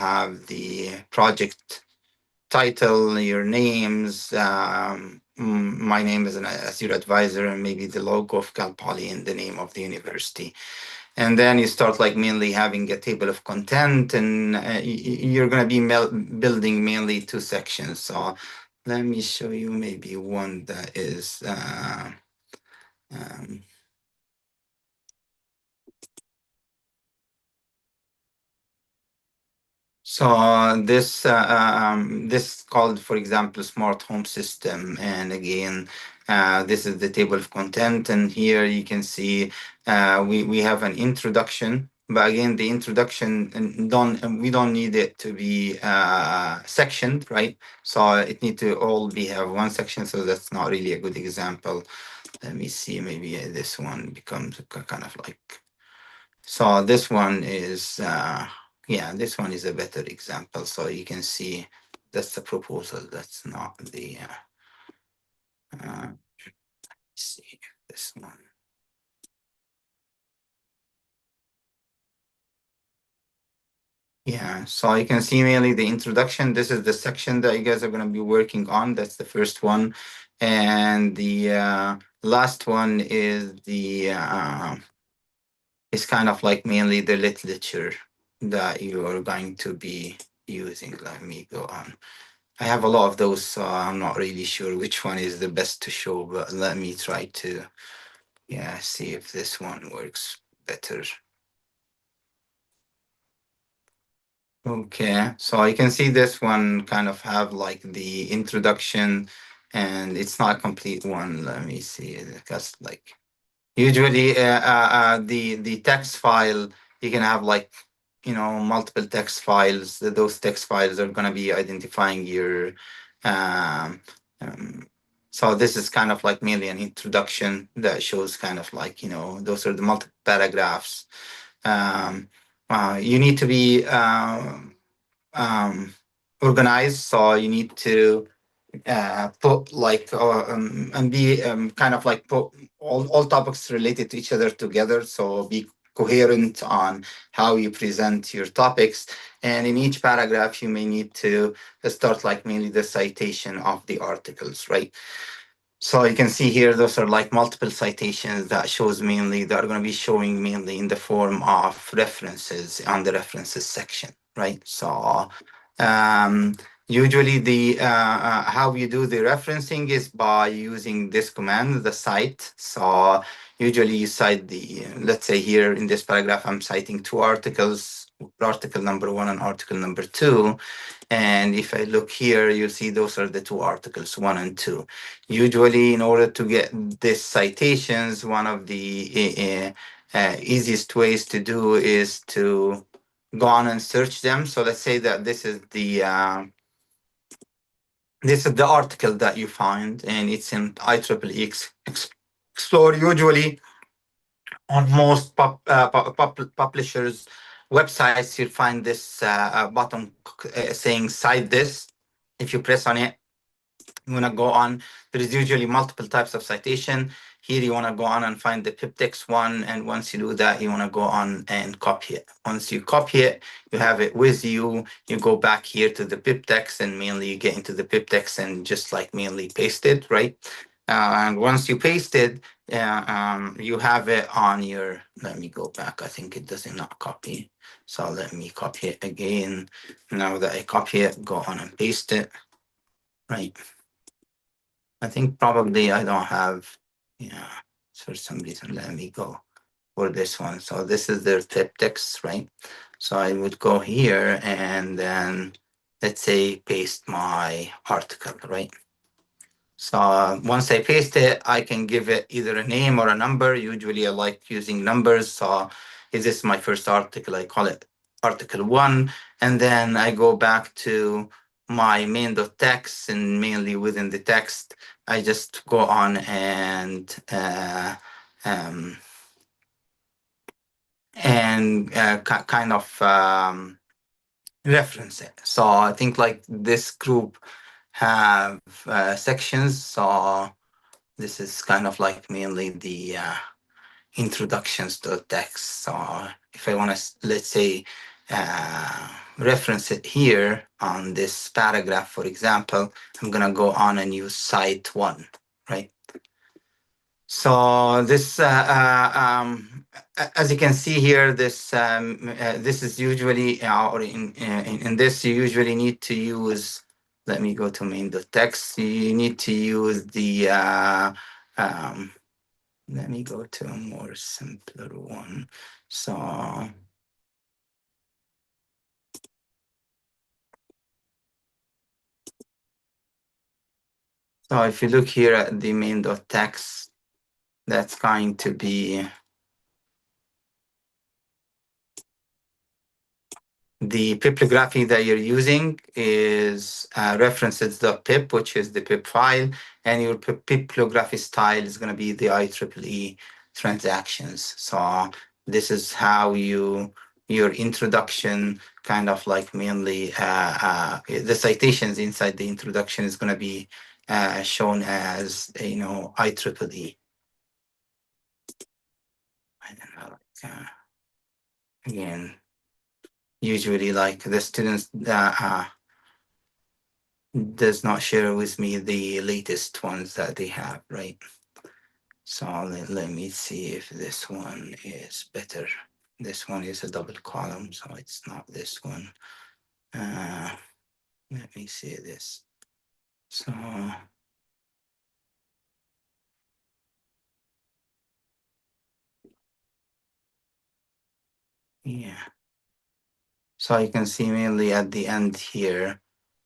have the project title, your names. My name is as your advisor, and maybe the logo of Cal Poly and the name of the university. And then you start like mainly having a table of content, and you're going to be building mainly two sections. So let me show you maybe one that is. Um, So this called, for example, smart home system, and again, this is the table of content, and here you can see we have an introduction. But again, the introduction we don't need it to be sectioned, right? So it need to all be have one section. So that's not really a good example. Let me see. Maybe this one becomes kind of like. So this one is, yeah, this one is a better example. So you can see that's the proposal. That's not the, let's see this one. Yeah, so you can see mainly the introduction. This is the section that you guys are going to be working on. That's the first one. And the last one is the, is kind of like mainly the literature that you are going to be using. Let me go on. I have a lot of those, so I'm not really sure which one is the best to show, but let me try to, yeah, see if this one works better. Okay, so you can see this one kind of have like the introduction, and it's not a complete one. Let me see, because like usually the text file, you can have like, multiple text files. Those text files are going to be identifying your um, um, so this is kind of like merely an introduction that shows kind of like, those are the multiple paragraphs. um, you need to be um, organized, so you need to put like and be kind of like put all topics related to each other together, so be coherent on how you present your topics. And in each paragraph you may need to start like mainly the citation of the articles, right? So you can see here, those are like multiple citations that shows mainly, that are going to be showing mainly in the form of references on the references section, right? So usually the how you do the referencing is by using this command, the cite. So usually you cite the, let's say here in this paragraph, I'm citing two articles, article number 1 and article number 2. And if I look here, you see those are the two articles, 1 and 2. Usually, in order to get these citations, one of the easiest ways to do is to go on and search them. So let's say that this is the article that you find, and it's in IEEE Explore. Usually, on most publishers' websites, you'll find this button saying "Cite this." If you press on it, you want to go on. There is usually multiple types of citation. Here you want to go on and find the piptext one, and once you do that, you want to go on and copy it. Once you copy it, you have it with you. You go back here to the piptext, and mainly you get into the piptext and just like mainly paste it, right? And once you paste it, you have it on your. Let me go back. I think it does not copy, so let me copy it again. Now that I copy it, go on and paste it, right? I think probably I don't have, yeah, for some reason. Let me go for this one. So this is their tip text, right? So I would go here and then let's say paste my article, right? So once I paste it, I can give it either a name or a number. Usually I like using numbers. So if this is my first article, I call it article 1. And then I go back to my main.text, and mainly within the text, I just go on and kind of reference it. So I think like this group have sections. So this is kind of like mainly the introductions to the text. So if I want to, let's say, reference it here on this paragraph. For example, I'm going to go on and use site 1, right? So this, as you can see here, this is usually, or in this, you usually need to use. Let me go to main.text. You need to use the. Let me go to a more simpler one. So. So if you look here at the main.text, that's going to be the bibliography that you're using is references.pip, which is the pip file, and your bibliography style is going to be the IEEE transactions. So this is how your introduction kind of like mainly the citations inside the introduction is going to be shown as IEEE. I don't know, again, usually like the students does not share with me the latest ones that they have, right? So let me see if this one is better. This one is a double column, so it's not this one. Let me see this. So yeah. So you can see mainly at the end here,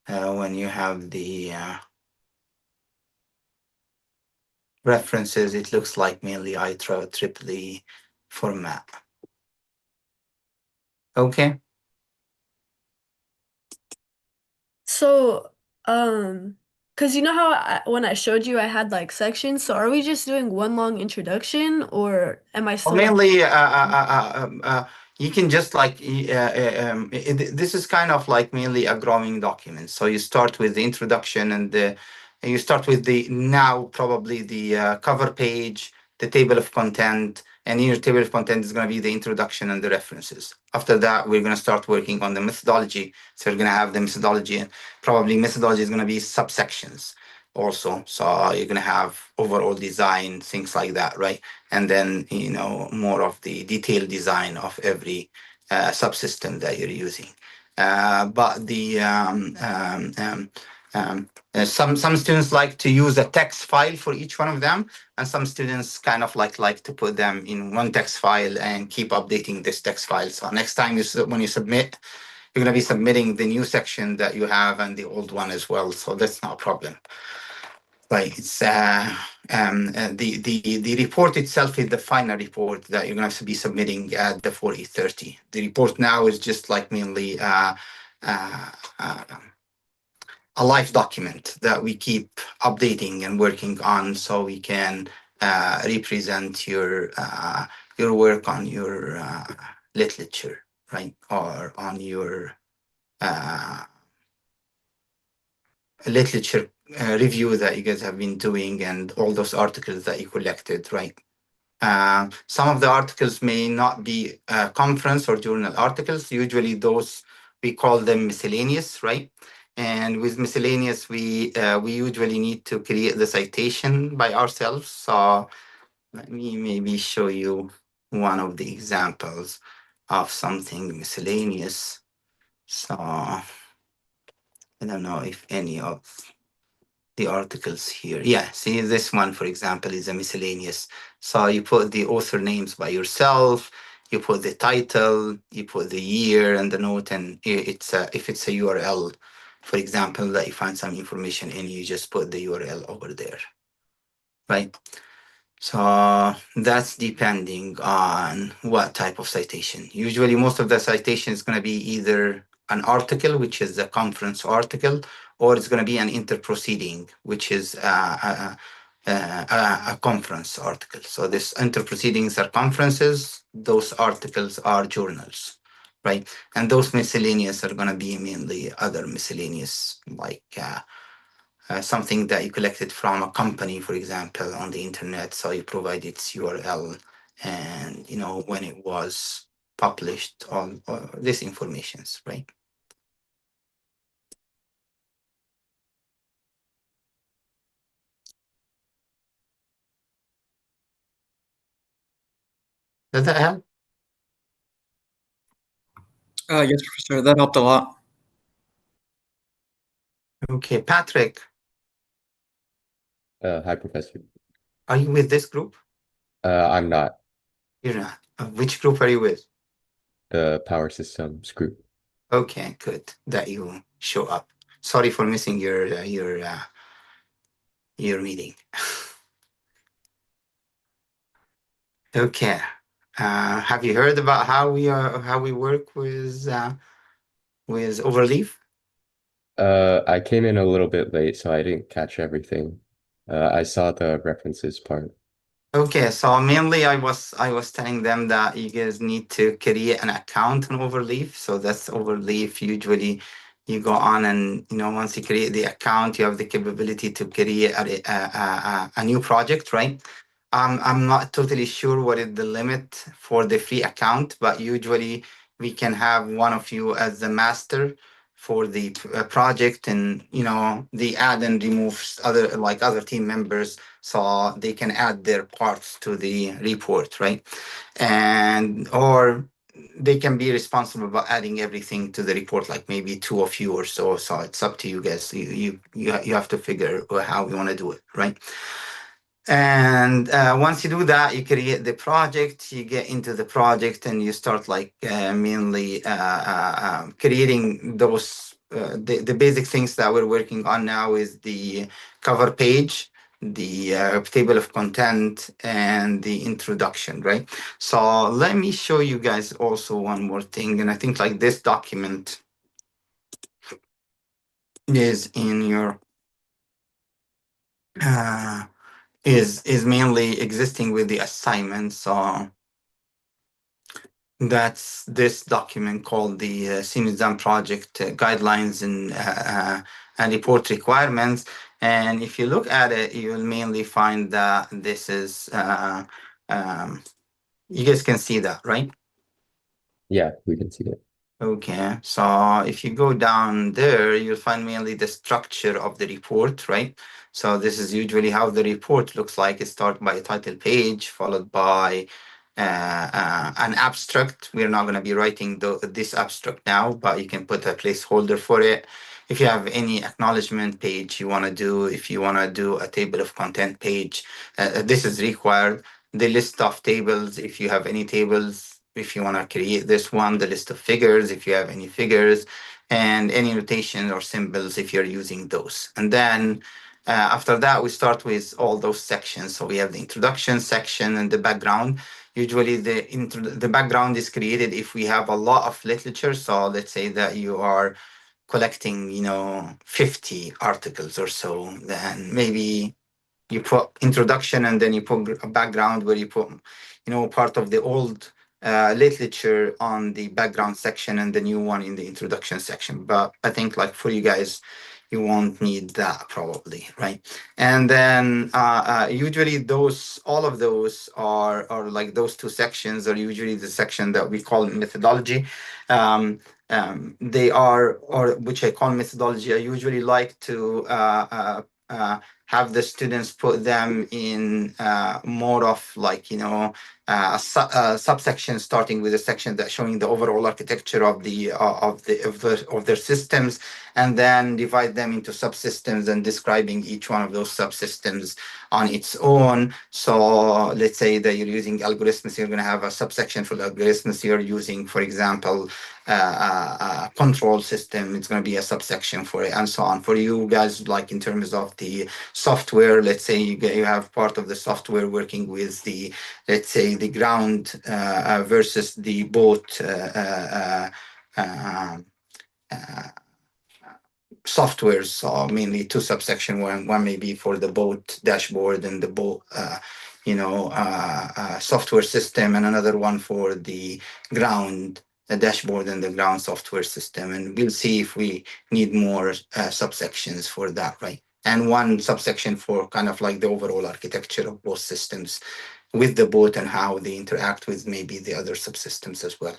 when you have the references, it looks like mainly IEEE format. Okay. So, because you know how when I showed you I had like sections, so are we just doing one long introduction or am I Well, still like mainly, you can just like this is kind of like mainly a growing document. So you start with the introduction and you start with the now probably the cover page, the table of content, and in your table of content is going to be the introduction and the references. After that, we're going to start working on the methodology. So we're going to have the methodology, and probably methodology is going to be subsections also. So you're going to have overall design, things like that, right? And then more of the detailed design of every subsystem that you're using. But the some students like to use a text file for each one of them, and some students kind of like to put them in one text file and keep updating this text file. So next time when you submit, you're going to be submitting the new section that you have and the old one as well. So that's not a problem. Right. It's the report itself is the final report that you're going to be submitting at the 4830. The report now is just like mainly uh, uh, a live document that we keep updating and working on, so we can represent your work on your literature, right, or on your uh, literature review that you guys have been doing and all those articles that you collected, right? Some of the articles may not be conference or journal articles. Usually those, we call them miscellaneous, right? And with miscellaneous, we usually need to create the citation by ourselves. So let me maybe show you one of the examples of something miscellaneous. So I don't know if any of the articles here. Yeah, see this one, for example, is a miscellaneous. So you put the author names by yourself, you put the title, you put the year and the note, and if it's a URL, for example, that you find some information in, you just put the URL over there, right? So that's depending on what type of citation. Usually, most of the citation is going to be either an article, which is a conference article, or it's going to be an interproceeding, which is a conference article. So this interproceedings are conferences, those articles are journals, right? And those miscellaneous are going to be mainly other miscellaneous, like something that you collected from a company, for example, on the internet. So you provide its URL and when it was published all this informations, right? Does that help? Yes, Professor, that helped a lot. Okay, Patrick, Hi, Professor. are you with this group? I'm not You're not. Which group are you with? the power systems group. Okay, good that you show up. Sorry for missing your meeting. Okay. Have you heard about how we work with Overleaf? I came in a little bit late, so I didn't catch everything. I saw the references part. Okay, so mainly I was telling them that you guys need to create an account on Overleaf. So that's Overleaf. Usually you go on and once you create the account, you have the capability to create a new project, right? I'm not totally sure what is the limit for the free account, but usually we can have one of you as the master for the project, and they add and remove other team members so they can add their parts to the report, right? And or they can be responsible about adding everything to the report, like maybe two of you or so. So it's up to you guys. You have to figure how we want to do it, right? And once you do that, you create the project, you get into the project, and you start mainly creating those the basic things that we're working on now is the cover page, the table of content, and the introduction, right? So let me show you guys also one more thing, and I think this document is in your is mainly existing with the assignment. So that's this document called the Simizan Project Guidelines and Report Requirements. And if you look at it, you'll mainly find that this is, you guys can see that, right? Yeah, we can see it. Okay, so if you go down there, you'll find mainly the structure of the report, right? So this is usually how the report looks like. It starts by a title page, followed by an abstract. We're not going to be writing this abstract now, but you can put a placeholder for it. If you have any acknowledgement page you want to do, if you want to do a table of content page, this is required. The list of tables, if you have any tables, if you want to create this one, the list of figures, if you have any figures, and any notation or symbols if you're using those. And then after that, we start with all those sections. So we have the introduction section and the background. Usually the background is created if we have a lot of literature. So let's say that you are collecting, 50 articles or so, then maybe you put introduction and then you put a background where you put, part of the old literature on the background section and the new one in the introduction section. But I think for you guys, you won't need that probably, right? And then usually all of those are those two sections are usually the section that we call methodology. They are, or which I call methodology. I usually like to have the students put them in more of a subsection, starting with a section that's showing the overall architecture of their systems, and then divide them into subsystems and describing each one of those subsystems on its own. So let's say that you're using algorithms, you're going to have a subsection for the algorithms you're using. For example, control system, it's going to be a subsection for it, and so on. For you guys, in terms of the software, let's say you have part of the software working with the, let's say, the ground versus the boat softwares. So mainly two subsection. One may be for the boat dashboard and the boat software system, and another one for the ground, the dashboard and the ground software system. And we'll see if we need more subsections for that, right? And one subsection for kind of the overall architecture of both systems with the bot and how they interact with maybe the other subsystems as well.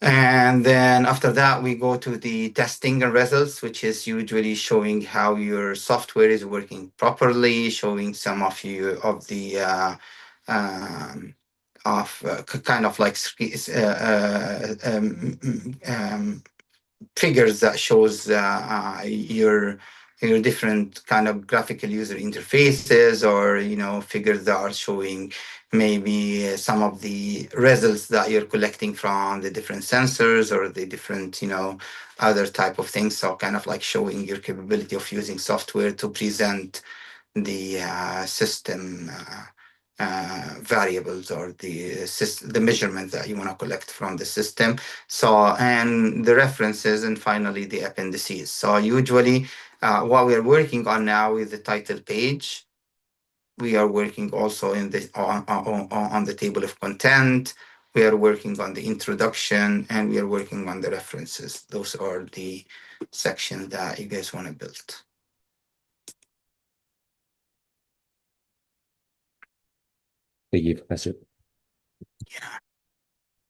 And then after that, we go to the testing and results, which is usually showing how your software is working properly, showing some of you of the kind of like figures that shows your different kind of graphical user interfaces, or figures that are showing maybe some of the results that you're collecting from the different sensors or the different other type of things. So kind of like showing your capability of using software to present the system variables, or the measurement that you want to collect from the system. So, and the references, and finally the appendices. So usually what we are working on now is the title page. We are working also in the on the table of content. We are working on the introduction, and we are working on the references. Those are the sections that you guys want to build. Thank you, Professor.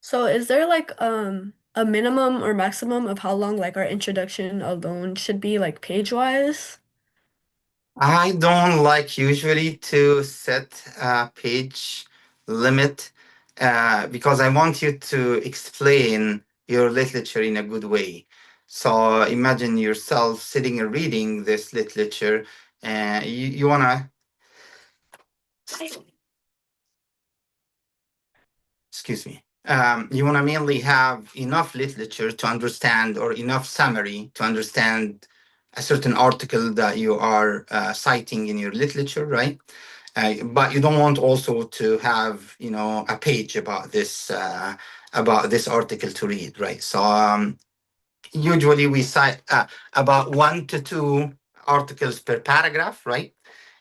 So is there like a minimum or maximum of how long like our introduction alone should be, like page-wise? I don't like usually to set a page limit because I want you to explain your literature in a good way. So imagine yourself sitting and reading this literature, and you want to, excuse me, you want to mainly have enough literature to understand, or enough summary to understand a certain article that you are citing in your literature, right? But you don't want also to have a page about this article to read, right? So usually we cite about 1 to 2 articles per paragraph, right?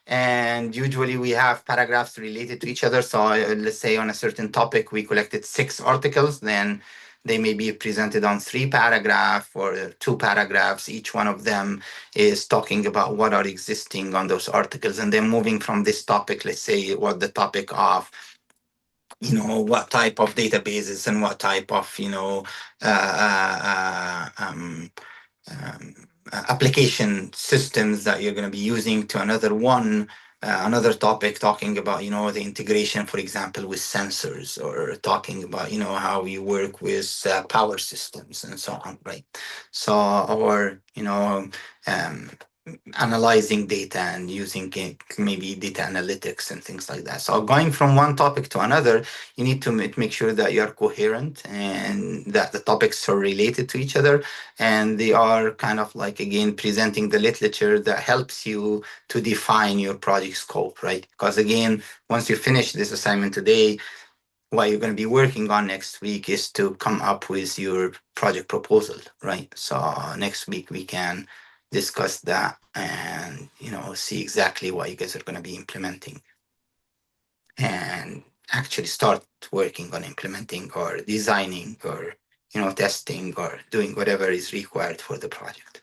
And usually we have paragraphs related to each other. So let's say on a certain topic we collected 6 articles, then they may be presented on 3 paragraphs or 2 paragraphs. Each one of them is talking about what are existing on those articles, and then moving from this topic, let's say what the topic of what type of databases and what type of uh, uh, um, um, application systems that you're going to be using, to another topic talking about the integration, for example, with sensors, or talking about how you work with power systems and so on, right? So, or um, analyzing data and using maybe data analytics and things like that. So going from one topic to another, you need to make sure that you're coherent and that the topics are related to each other, and they are kind of like, again, presenting the literature that helps you to define your project scope, right? Because again, once you finish this assignment today, what you're going to be working on next week is to come up with your project proposal, right? So next week we can discuss that and see exactly what you guys are going to be implementing, and actually start working on implementing or designing or testing or doing whatever is required for the project.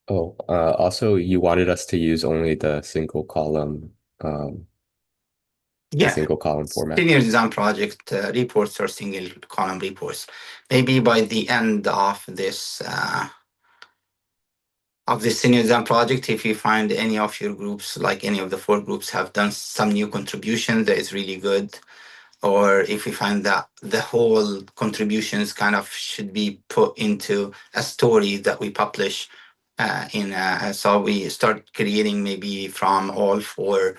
Oh, also, you wanted us to use only the single column, Yeah, single column format. senior design project reports or single column reports. Maybe by the end of this senior design project, if you find any of your groups, like any of the 4 groups, have done some new contribution that is really good, or if we find that the whole contributions kind of should be put into a story that we publish so we start creating maybe from all 4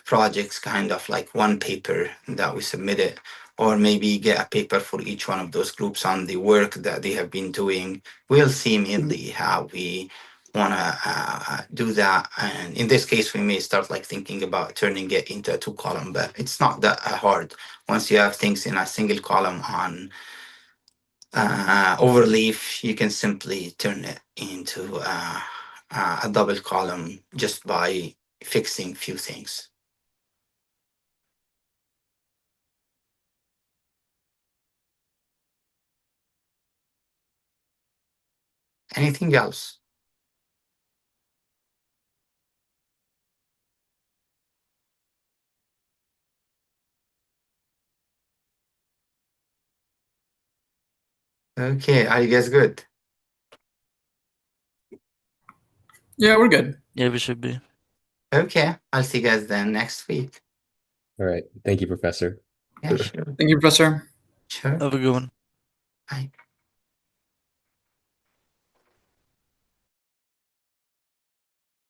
projects kind of like one paper that we submitted, or maybe get a paper for each one of those groups on the work that they have been doing. We'll see mainly how we want to do that, and in this case we may start like thinking about turning it into a 2 column, but it's not that hard. Once you have things in a single column on overleaf, you can simply turn it into a double column just by fixing few things. Anything else? Okay, are you guys good? Yeah, we're good. Yeah, we should be. Okay, I'll see you guys then next week. All right. Thank you, Professor. Yeah, sure. Thank you, Professor. Sure. Have a good one. Bye.